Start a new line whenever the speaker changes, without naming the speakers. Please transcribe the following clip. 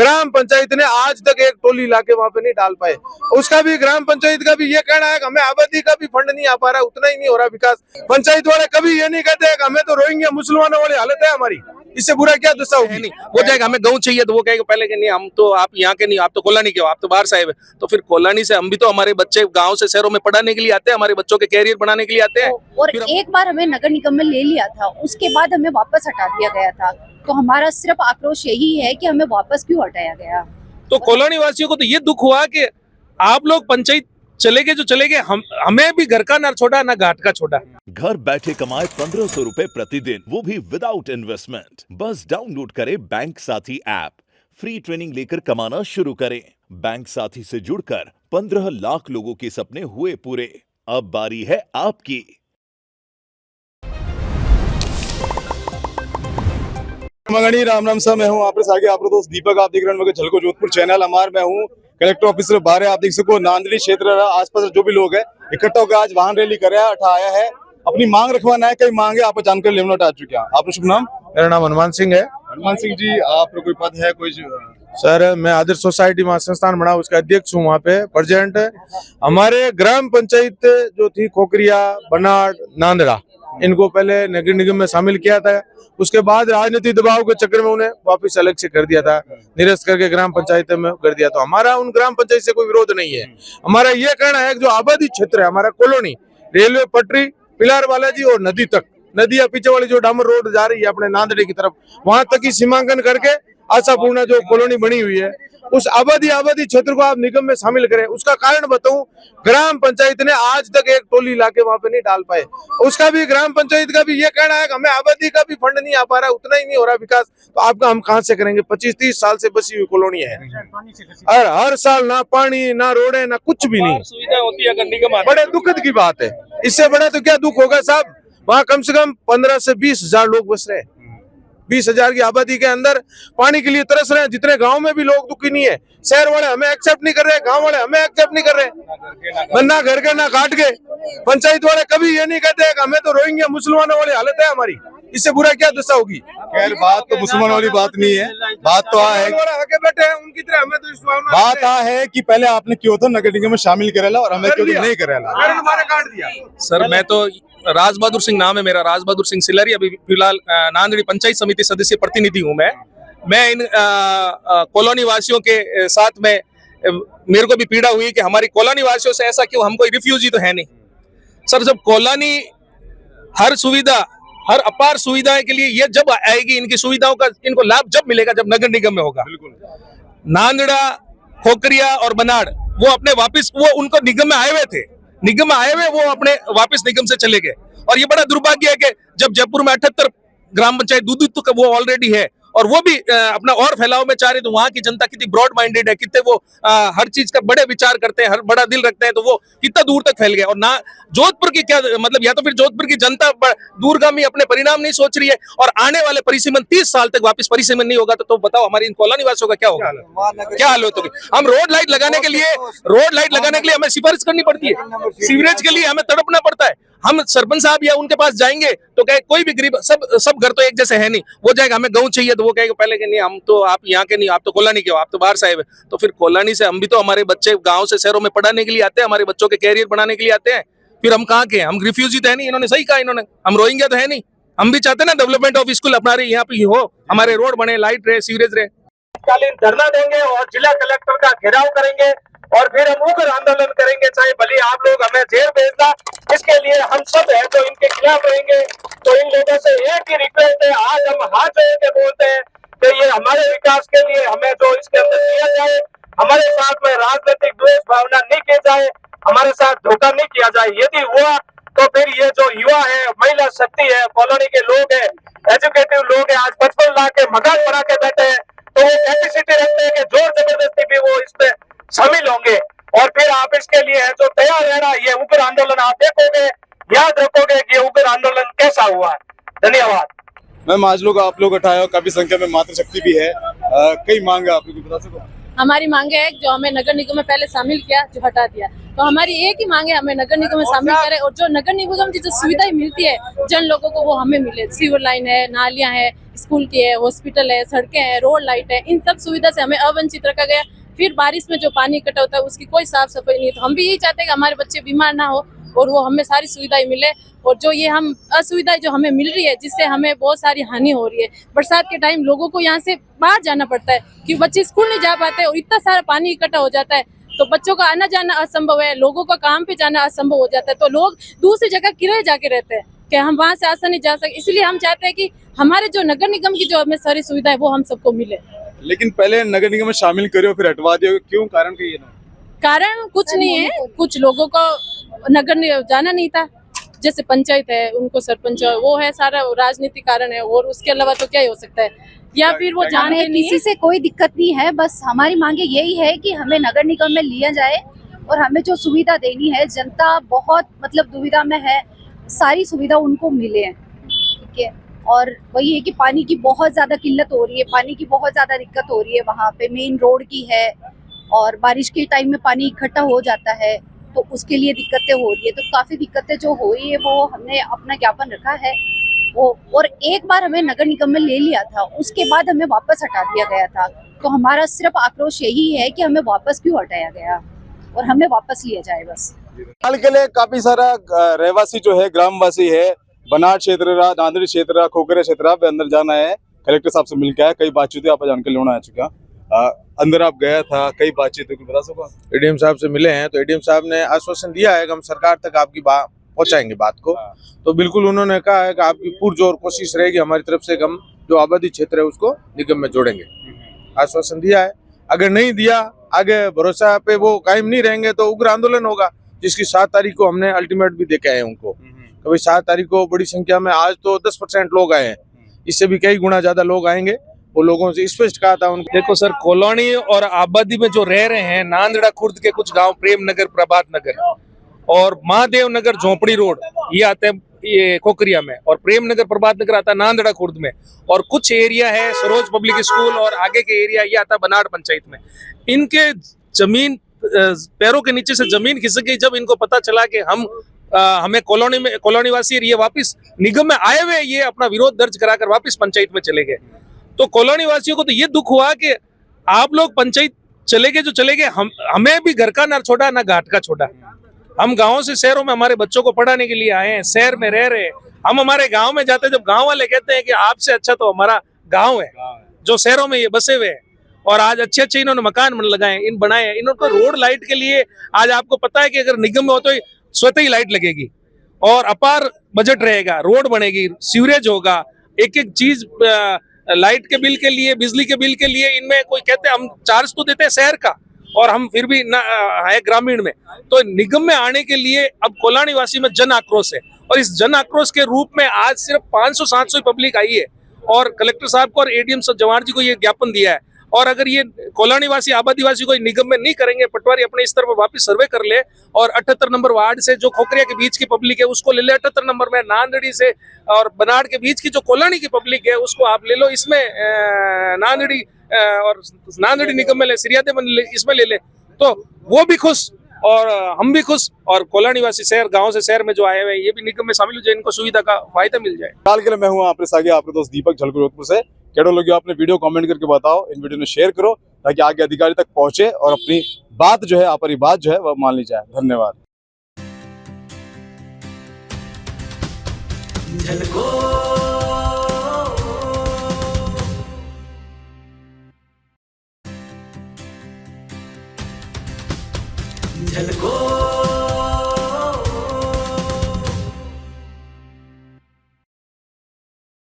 ग्राम पंचायत ने आज तक एक टोली लाके वहां पे नहीं डाल पाए। उसका भी ग्राम पंचायत का भी ये कहना है कि हमें आबादी का भी फंड नहीं आ पा रहा, उतना ही नहीं हो रहा विकास। पंचायत वाले कभी ये नहीं कहते कि हमें तो रोहिंग्या मुसलमानों वाली हालत है हमारी, इससे बुरा क्या दशा होगी।
नहीं वो जाएगा, हमें गाँव चाहिए तो वो कहेगा पहले कि नहीं हम तो आप यहाँ के नहीं, आप तो कोलानी के हो, आप तो बाहर से आए हुए। तो फिर कोलानी से हम भी तो हमारे बच्चे गाँव से शहरों में पढ़ाने के लिए आते हैं, हमारे बच्चों के कैरियर बनाने के लिए आते हैं।
और एक बार हमें नगर निगम में ले लिया था, उसके बाद हमें वापस हटा दिया गया था। तो हमारा सिर्फ आक्रोश यही है कि हमें वापस क्यों हटाया गया।
तो कॉलोनी वासियों को तो ये दुख हुआ कि आप लोग पंचायत चले गए जो चले गए, हमें भी घर का ना छोटा ना घाट का छोटा।
घर बैठे कमाए 1500 रुपए प्रतिदिन, वो भी विदाउट इन्वेस्टमेंट। बस डाउनलोड करें बैंक साथी ऐप, फ्री ट्रेनिंग लेकर कमाना शुरू करें। बैंक साथी से जुड़कर 15 लाख लोगों के सपने हुए पूरे। अब बारी है आपकी।
मगनी राम राम सा, मैं हूँ आप आगे आप दोस्त दीपक। आप देख रहे हैं झलको जोधपुर चैनल हमारे। मैं हूँ कलेक्टर ऑफिस से बाहर। आप देख सको नांदड़ी क्षेत्र आसपास जो भी लोग है इकट्ठा होकर आज वाहन रैली कर आया है, अपनी मांग रखवाना है। कई मांगे आप जानकर लेवनोट आ चुके हैं। आपका शुभ नाम?
मेरा नाम हनुमान सिंह है।
हनुमान सिंह जी, आपका कोई पद है? कोई
सर, मैं आदर्श सोसाइटी महासंस्थान बना उसका अध्यक्ष हूँ, वहाँ पे प्रेजेंट। हमारे ग्राम पंचायत जो थी खोकरिया, बनाड़, नांदड़ा, इनको पहले नगर निगम में शामिल किया था। उसके बाद राजनीतिक दबाव के चक्कर में उन्हें वापस अलग से कर दिया था, निरस्त करके ग्राम पंचायत में कर दिया। तो हमारा उन ग्राम पंचायत से कोई विरोध नहीं है। हमारा ये कहना है कि जो आबादी क्षेत्र है हमारा कॉलोनी, रेलवे पटरी, पिलार बालाजी और नदी तक, नदी या पीछे वाली जो डामर रोड जा रही है अपने नांदड़े की तरफ, वहां तक ही सीमांकन करके आशापूर्णा जो कॉलोनी बनी हुई है, उस आबादी क्षेत्र को आप निगम में शामिल करें। उसका कारण बताऊं, ग्राम पंचायत ने आज तक एक टोली लाके वहां पे नहीं डाल पाए। उसका भी ग्राम पंचायत का भी ये कहना है कि हमें आबादी का भी फंड नहीं आ पा रहा, उतना ही नहीं हो रहा विकास। तो आपका हम कहां से करेंगे? 25-30 साल से बसी हुई कॉलोनी है, और हर साल ना पानी, ना रोडे, ना कुछ भी नहीं।
सुविधा होती है अगर निगम,
बड़े दुखद की बात है। इससे बड़ा तो क्या दुख होगा साहब। वहाँ कम से कम 15 से 20 हजार लोग बस रहे। 20 हजार की आबादी के अंदर पानी के लिए तरस रहे हैं। जितने गांव में भी लोग दुखी नहीं है। शहर वाले हमें एक्सेप्ट नहीं कर रहे, गांव वाले हमें एक्सेप्ट नहीं कर रहे। ना घर के ना काट के। पंचायत वाले कभी ये नहीं कहते कि हमें तो रोहिंग्या मुसलमानों वाली हालत है हमारी, इससे बुरा क्या दशा होगी।
खैर, बात तो मुसलमान वाली बात नहीं है। बात तो है
आगे बैठे हैं उनकी तरह, हमें तो इस
बात है कि पहले आपने क्यों तो नगर निगम में शामिल करेला और हमें क्यों नहीं करेला।
हमारे काट दिया।
सर मैं तो राज बहादुर सिंह नाम है मेरा, राज बहादुर सिंह सिलरी। अभी फिलहाल नांदड़ी पंचायत समिति सदस्य प्रतिनिधि हूँ मैं इन कॉलोनी वासियों के साथ में, मेरे को भी पीड़ा हुई कि हमारी कॉलोनी वासियों से ऐसा क्यों, हम कोई रिफ्यूजी तो है नहीं। सर जब कॉलोनी हर सुविधा, हर अपार सुविधाएं के लिए ये जब आएगी, इनकी सुविधाओं का इनको लाभ जब मिलेगा जब नगर निगम में होगा। नांदड़ा, खोकरिया और बनाड़ वो अपने वापस, वो उनको निगम में आए हुए थे, निगम में आए हुए वो अपने वापस निगम से चले गए। और ये बड़ा दुर्भाग्य है कि जब जयपुर में 78 ग्राम पंचायत दूध तो वो ऑलरेडी है और वो भी अपना और फैलाव में चाह रहे, तो वहां की जनता कितनी ब्रॉड माइंडेड है, कितने वो हर चीज का बड़े विचार करते हैं, हर बड़ा दिल रखते हैं, तो वो कितना दूर तक फैल गया। और ना जोधपुर की क्या मतलब, या तो फिर जोधपुर की जनता दूरगामी अपने परिणाम नहीं सोच रही है, और आने वाले परिसीमन 30 साल तक वापस परिसीमन नहीं होगा तो बताओ हमारी इन कॉलोनी वासियों का क्या होगा, क्या हालत होगी। हम रोड लाइट लगाने के लिए हमें सिफारिश करनी पड़ती है, सीवरेज के लिए हमें तड़पना पड़ता है। हम सरपंच साहब या उनके पास जाएंगे तो कहे कोई भी गरीब, सब घर तो एक जैसे है नहीं। वो जाएगा हमें गाँव चाहिए तो वो कहेगा पहले कि नहीं हम तो आप यहाँ के नहीं, आप तो कोलानी के हो, आप तो बाहर से आए हुए। तो फिर कोलानी से हम भी तो हमारे बच्चे गाँव से शहरों में पढ़ाने के लिए आते हैं, हमारे बच्चों के कैरियर बनाने के लिए आते हैं। फिर हम कहाँ के हैं? हम रिफ्यूजी तो है नहीं, इन्होंने सही कहा, इन्होंने हम रोहिंग्या तो है नहीं। हम भी चाहते ना डेवलपमेंट ऑफ स्कूल हमारे यहाँ पे हो, हमारे रोड बने, लाइट रहे, सीवरेज रहे।
कालीन धरना देंगे और जिला कलेक्टर का घेराव करेंगे और फिर हम उग्र आंदोलन करेंगे, चाहे भले आप लोग हमें जेल भेजना। इसके लिए हम सब है तो इनके खिलाफ रहेंगे। तो इन लोगों से एक ही रिक्वेस्ट है, आज हम हाथ जोड़ के बोलते हैं कि ये हमारे विकास के लिए हमें जो इसके अंदर किया जाए, हमारे साथ में राजनीतिक द्वेष भावना नहीं की जाए, हमारे साथ धोखा नहीं किया जाए। यदि हुआ तो फिर ये जो युवा है, महिला शक्ति है, कॉलोनी के लोग है, एजुकेटिव लोग है, आज 55 लाख के मकान बना के बैठे हैं, तो वो कैपेसिटी रखते हैं कि जोर जबरदस्ती भी वो इसमें शामिल होंगे। और फिर आप इसके लिए है जो तैयार रहना, ये उग्र आंदोलन आप देखोगे, याद रखोगे कि ये उग्र आंदोलन कैसा हुआ है। धन्यवाद।
मैम, आज लोग आप लोग उठाए, काफी संख्या में मातृशक्ति भी है, कई मांग है, आप लोग बता सको?
हमारी मांगे है जो हमें नगर निगम में पहले शामिल किया, जो हटा दिया, तो
तो हमारी एक ही मांग है, हमें नगर निगम में शामिल करें और जो नगर निगम की जो सुविधाएं मिलती है जन लोगों को वो हमें मिले। सीवर लाइन है, नालियां है, स्कूल की है, हॉस्पिटल है, सड़कें हैं, रोड लाइट है, इन सब सुविधा से हमें अवंचित रखा गया। फिर बारिश में जो पानी इकट्ठा होता है उसकी कोई साफ सफाई नहीं है। तो हम भी यही चाहते हैं कि हमारे बच्चे बीमार ना हो और वो हमें सारी सुविधाएं मिले। और जो ये हम असुविधाएं जो हमें मिल रही है जिससे हमें बहुत सारी हानि हो रही है। बरसात के टाइम लोगों को यहाँ से बाहर जाना पड़ता है कि बच्चे स्कूल नहीं जा पाते और इतना सारा पानी इकट्ठा हो जाता है तो बच्चों का आना जाना असंभव है, लोगों का काम पे जाना असंभव हो जाता है। तो लोग दूसरी जगह किराए जाके रहते हैं कि हम वहाँ से आसानी जा सके। इसलिए हम चाहते हैं कि हमारे जो नगर निगम की जो हमें सारी सुविधा है वो हम सबको मिले।
लेकिन पहले नगर निगम में शामिल करो फिर हटवा दियो, क्यों? कारण कहिए ना।
कारण कुछ नहीं है, कुछ लोगों को नगर निगम जाना नहीं था, जैसे पंचायत है उनको सरपंच वो है, सारा राजनीतिक कारण है और उसके अलावा तो क्या ही हो सकता है, या फिर वो जानते
हमें
नहीं
किसी
है।
से कोई दिक्कत नहीं है, बस हमारी मांगे यही है कि हमें नगर निगम में लिया जाए और हमें जो सुविधा देनी है, जनता बहुत मतलब दुविधा में है, सारी सुविधा उनको मिले। ठीक है, और वही है कि पानी की बहुत ज्यादा किल्लत हो रही है, पानी की बहुत ज्यादा दिक्कत हो रही है, वहाँ पे मेन रोड की है और बारिश के टाइम में पानी इकट्ठा हो जाता है तो उसके लिए दिक्कतें हो रही है। तो काफी दिक्कतें जो हो रही है वो हमने अपना ज्ञापन रखा है वो, और एक बार हमें नगर निगम में ले लिया था, उसके बाद हमें वापस हटा दिया गया था। तो हमारा सिर्फ आक्रोश यही है कि हमें वापस क्यों हटाया गया और हमें वापस लिया जाए बस।
हाल के लिए काफी सारा रहवासी जो है, ग्रामवासी है, बनाड़ क्षेत्र रहा, नांदड़ी क्षेत्र रहा, खोखरिया क्षेत्र रहा, अंदर जाना है। कलेक्टर साहब से मिलकर आया, कई बातचीत आप जानकर लेना आ चुका। अंदर आप गया था, कई बातचीत बता सको?
एडीएम साहब से मिले हैं तो एडीएम साहब ने आश्वासन दिया है कि हम सरकार तक आपकी बात पहुंचाएंगे बात को। तो बिल्कुल उन्होंने कहा है कि आपकी पुरजोर कोशिश रहेगी हमारी तरफ से, हम जो आबादी क्षेत्र है उसको निगम में जोड़ेंगे। आश्वासन दिया है, अगर नहीं दिया, आगे भरोसा पे वो कायम नहीं रहेंगे तो उग्र आंदोलन होगा, जिसकी 7 तारीख को हमने अल्टीमेट भी देके आए उनको। कभी 7 तारीख को बड़ी संख्या में, आज तो 10% लोग आए हैं, इससे भी कई गुना ज्यादा लोग आएंगे। वो लोगों से स्पष्ट कहा था उनको।
देखो सर, कॉलोनी और आबादी में जो रह रहे हैं, नांदड़ा खुर्द के कुछ गांव, प्रेम नगर, प्रभात नगर और महादेव नगर, झोपड़ी रोड, ये आते हैं ये खोखरिया में, और प्रेम नगर, प्रभात नगर आता है नांदड़ा खुर्द में, और कुछ एरिया है सरोज पब्लिक स्कूल और आगे के एरिया ये आता है बनाड़ पंचायत में। इनके जमीन पैरों के नीचे से जमीन खिसक गई जब इनको पता चला कि हमें कॉलोनी वासी ये वापस निगम में आए हुए, ये अपना विरोध दर्ज कराकर वापस पंचायत में चले गए। तो कॉलोनी वासियों को तो ये दुख हुआ कि आप लोग पंचायत चले गए जो चले गए, हमें भी घर का ना छोड़ा ना घाट का छोड़ा। हम गांवों से शहरों में हमारे बच्चों को पढ़ाने के लिए आए हैं, शहर में रह रहे हैं। हम हमारे गांव में जाते हैं, जब गांव वाले कहते हैं कि आपसे अच्छा तो हमारा गांव है जो शहरों में ये बसे हुए हैं, और आज अच्छे अच्छे इन्होंने मकान लगाए, बनाए हैं। इन्होंने रोड लाइट के लिए आज आपको पता है कि अगर निगम में हो तो स्वतः ही लाइट लगेगी और अपार बजट रहेगा, रोड बनेगी, सीवरेज होगा, एक एक चीज लाइट के बिल के लिए, बिजली के बिल के लिए। इनमें कोई कहते हैं हम चार्ज तो देते हैं शहर का और हम फिर भी है ग्रामीण में। तो निगम में आने के लिए अब कोलानी वासी में जन आक्रोश है, और इस जन आक्रोश के रूप में आज सिर्फ 500-700 पब्लिक आई है और कलेक्टर साहब को और एडीएम जवाहर जी को ये ज्ञापन दिया है। और अगर ये कोलानी वासी, आबादी वासी को निगम में नहीं करेंगे, पटवारी अपने स्तर पर वापस सर्वे कर ले और 78 नंबर वार्ड से जो खोखरिया के बीच की पब्लिक है उसको ले ले 78 नंबर में, नांदड़ी से और बनाड़ के बीच की जो कोलानी की पब्लिक है उसको आप ले लो, इसमें नांदड़ी और नांदड़ी निगम में ले, सिरियादे में इसमें ले ले, तो वो भी खुश और हम भी खुश, और कोलानी वासी शहर, गांव से शहर में जो आए हुए ये भी निगम में शामिल हो जाए, इनको सुविधा का फायदा मिल जाए।
फिलहाल के लिए मैं हूँ आपके साथ आपके दोस्त दीपक झलको जोधपुर से। केड़ो लोग आपने वीडियो कमेंट करके बताओ, इन वीडियो ने शेयर करो ताकि आगे अधिकारी तक पहुंचे और अपनी बात जो है, आपकी बात जो है वह मान ली जाए। धन्यवाद।
झलको